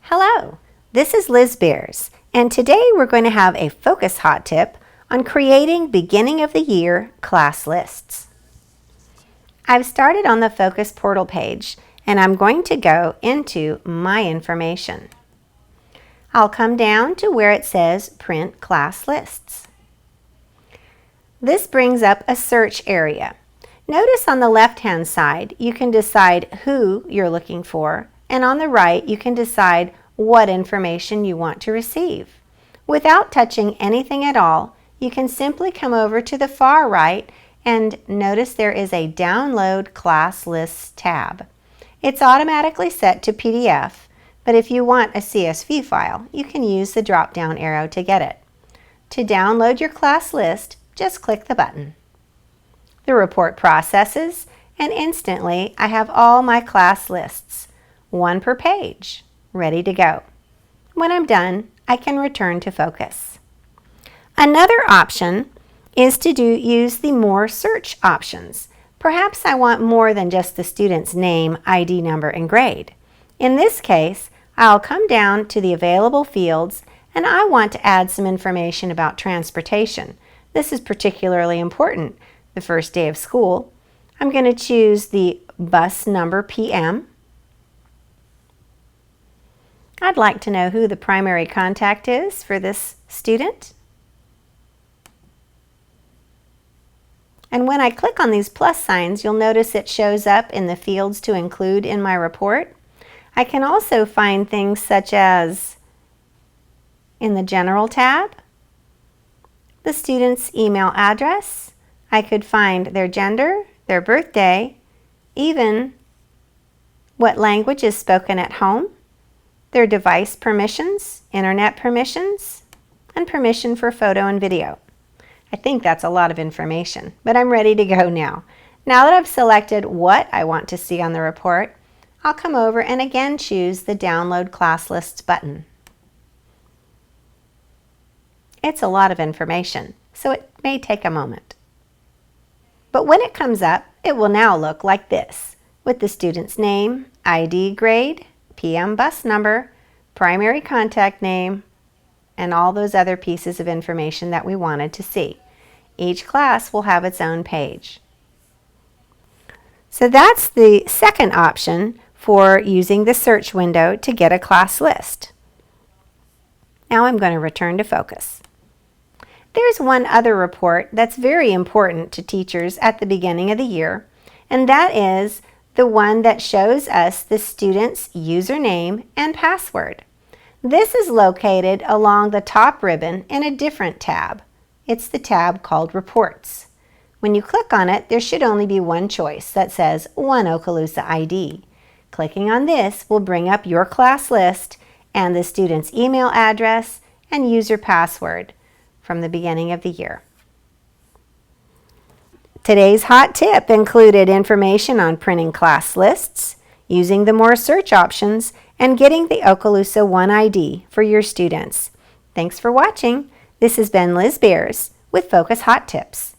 Hello, this is Liz Bearse, and today we're going to have a focus hot tip on creating beginning of the year class lists. I've started on the Focus Portal page, and I'm going to go into My Information. I'll come down to where it says Print Class Lists. This brings up a search area. Notice on the left-hand side, you can decide who you're looking for, and on the right, you can decide what information you want to receive. Without touching anything at all, you can simply come over to the far right and notice there is a Download Class Lists tab. It's automatically set to PDF, but if you want a CSV file, you can use the drop-down arrow to get it. To download your class list, just click the button. The report processes, and instantly I have all my class lists, one per page, ready to go. When I'm done, I can return to Focus. Another option is to use the More Search options. Perhaps I want more than just the student's name, ID number, and grade. In this case, I'll come down to the available fields, and I want to add some information about transportation. This is particularly important the first day of school. I'm going to choose the bus number PM. I'd like to know who the primary contact is for this student. And when I click on these plus signs, you'll notice it shows up in the fields to include in my report. I can also find things such as in the General tab, the student's email address. I could find their gender, their birthday, even what language is spoken at home, their device permissions, internet permissions, and permission for photo and video. I think that's a lot of information, but I'm ready to go now. Now that I've selected what I want to see on the report, I'll come over and again choose the Download Class Lists button. It's a lot of information, so it may take a moment. But when it comes up, it will now look like this, with the student's name, ID, grade, PM bus number, primary contact name, and all those other pieces of information that we wanted to see. Each class will have its own page. So that's the second option for using the search window to get a class list. Now I'm going to return to Focus. There's one other report that's very important to teachers at the beginning of the year, and that is the one that shows us the student's username and password. This is located along the top ribbon in a different tab. It's the tab called Reports. When you click on it, there should only be one choice that says One Okaloosa ID. Clicking on this will bring up your class list and the student's email address and user password from the beginning of the year. Today's hot tip included information on printing class lists, using the More Search options, and getting the Okaloosa One ID for your students. Thanks for watching. This has been Liz Bearse with Focus Hot Tips.